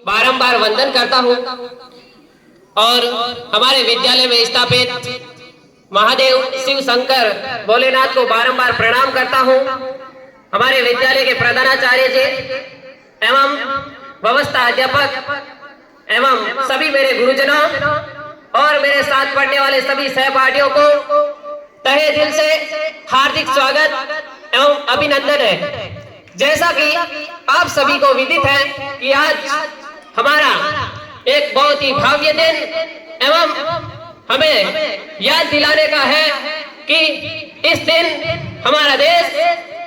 बारंबार वंदन करता हूँ और हमारे विद्यालय में स्थापित महादेव शिव शंकर भोलेनाथ को बारंबार प्रणाम करता हूँ। हमारे विद्यालय के प्रधानाचार्य जी एवं व्यवस्था अध्यापक एवं सभी मेरे गुरुजनों और मेरे साथ पढ़ने वाले सभी सहपाठियों को तहे दिल से हार्दिक स्वागत एवं अभिनंदन है। जैसा कि आप सभी को विदित है कि आज हमारा एक बहुत ही भव्य दिन एवं हमें याद दिलाने का है कि इस दिन हमारा देश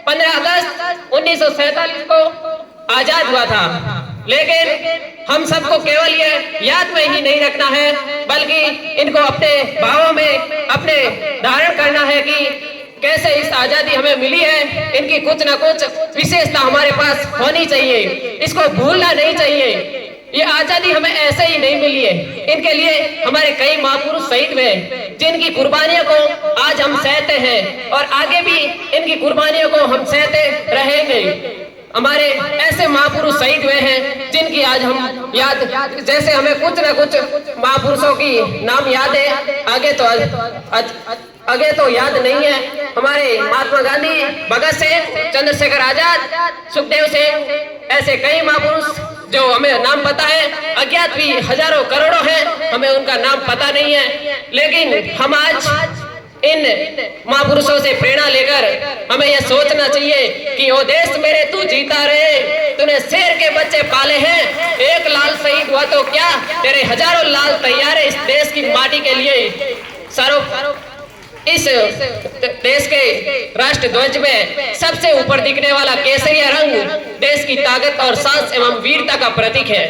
15 अगस्त 1947 को आजाद हुआ था। लेकिन हम सबको केवल ये याद में ही नहीं रखना है बल्कि इनको अपने भावों में अपने धारण करना है कि कैसे इस आजादी हमें मिली है। इनकी कुछ न कुछ विशेषता हमारे पास होनी चाहिए, इसको भूलना नहीं चाहिए। ये आजादी हमें ऐसे ही नहीं मिली है, इनके लिए हमारे कई महापुरुष शहीद हुए जिनकी कुर्बानियों को आज हम सहते हैं और आगे भी इनकी कुर्बानियों को हम सहते रहेंगे। हमारे ऐसे महापुरुष शहीद हुए हैं जिनकी आज हम याद, जैसे हमें कुछ न कुछ महापुरुषों की नाम याद है, आगे तो याद नहीं है। हमारे महात्मा गांधी, भगत सिंह, चंद्रशेखर आजाद, सुखदेव सिंह, ऐसे कई महापुरुष जो हमें नाम पता है, अज्ञात भी हजारों करोड़ों हैं, हमें उनका नाम पता नहीं है। लेकिन हम आज इन महापुरुषों से प्रेरणा लेकर हमें यह सोचना चाहिए कि ओ देश मेरे तू जीता रहे, तूने शेर के बच्चे पाले हैं, एक लाल शहीद हुआ तो क्या, तेरे हजारों लाल तैयार है इस देश की माटी के लिए। इस देश के राष्ट्र ध्वज में सबसे ऊपर दिखने वाला केसरिया रंग देश की ताकत और साहस एवं वीरता का प्रतीक है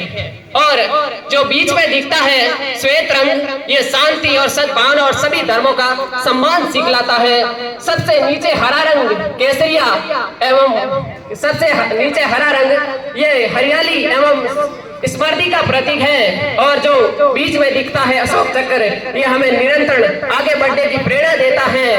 और जो बीच में दिखता है श्वेत रंग, ये शांति और सद्भावना और सभी धर्मों का सम्मान सिखलाता है। सबसे नीचे हरा रंग केसरिया एवं सबसे नीचे हरा रंग ये हरियाली एवं स्मृति का प्रतीक है और जो बीच में दिखता है अशोक चक्र, ये हमें निरंतर आगे बढ़ने की प्रेरणा देता है।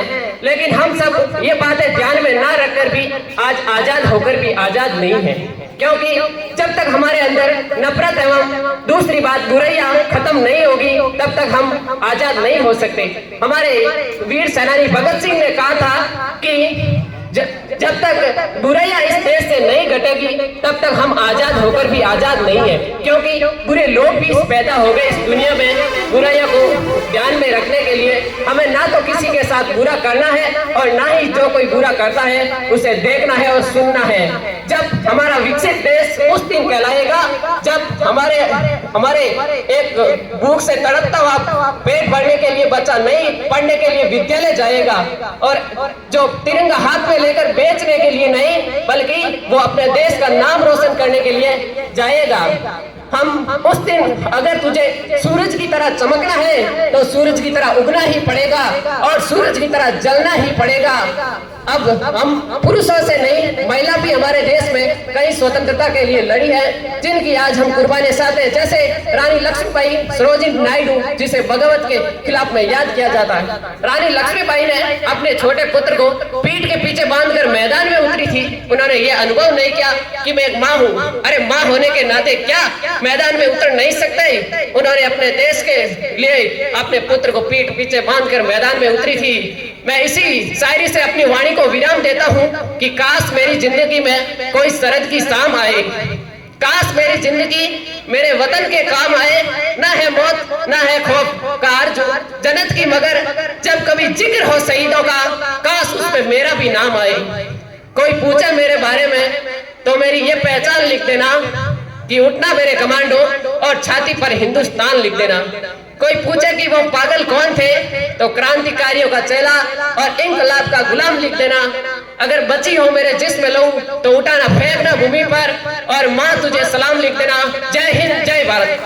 लेकिन हम सब ये बातें ध्यान में ना रखकर भी आज आजाद होकर भी आजाद नहीं है, क्योंकि जब तक हमारे अंदर नफरत एवं दूसरी बात बुराइयां खत्म नहीं होगी तब तक हम आजाद नहीं हो सकते। हमारे वीर सेनानी भगत सिंह ने कहा था कि जब तक बुराइयां इस देश से नहीं घटेगी तब तक हम आजाद होकर भी आजाद नहीं है, क्योंकि बुरे लोग भी पैदा हो गए इस दुनिया में। बुराइयां को ध्यान में रखने के लिए हमें ना तो किसी के साथ बुरा करना है और ना ही जो कोई बुरा करता है उसे देखना है और सुनना है। जब हमारा विकसित देश उस दिन कहलाएगा जब हमारे एक भूख से तड़पता हुआ पेट भरने के लिए बच्चा नहीं पढ़ने के लिए विद्यालय जाएगा और जो तिरंगा हाथ में लेकर बेचने के लिए नहीं बल्कि वो अपने देश का नाम रोशन करने के लिए जाएगा। हम उस दिन अगर तुझे सूरज की तरह चमकना है तो सूरज की तरह उगना ही पड़ेगा और सूरज की तरह जलना ही पड़ेगा। अब हम पुरुषों से नहीं, महिला भी हमारे देश में कई स्वतंत्रता के लिए लड़ी है जिनकी आज हम कुर्बानी चाहते हैं। जैसे रानी लक्ष्मीबाई सरोजिनी नायडू, जिसे बगावत के खिलाफ में याद किया जाता है। रानी लक्ष्मीबाई ने अपने छोटे पुत्र को पीठ के पीछे बांधकर मैदान में उतरी थी। उन्होंने ये अनुभव नहीं किया कि मैं एक माँ हूँ, अरे माँ होने के नाते क्या मैदान में उतर नहीं सकते। उन्होंने अपने देश के लिए अपने पुत्र को पीठ पीछे बांधकर मैदान में उतरी थी। मैं इसी शायरी से अपनी वाणी को विराम देता हूँ कि काश मेरी जिंदगी में कोई शरद की शाम आए, काश मेरी जिंदगी मेरे वतन के काम आए। ना है मौत ना है खौफ का आरज़ू जन्नत की, मगर जब कभी जिक्र हो शहीदों का काश उसमें मेरा भी नाम आए। कोई पूछे मेरे बारे में तो मेरी ये पहचान लिख देना कि उठना मेरे कमांडो और छाती पर हिंदुस्तान लिख देना। कोई पूछे कि वो पागल कौन थे तो क्रांतिकारियों का चेला और इंकलाब का गुलाम लिख देना। अगर बची हो मेरे जिस्म लहू तो उठाना फेंकना भूमि पर और माँ तुझे सलाम लिख देना। जय हिंद, जय भारत।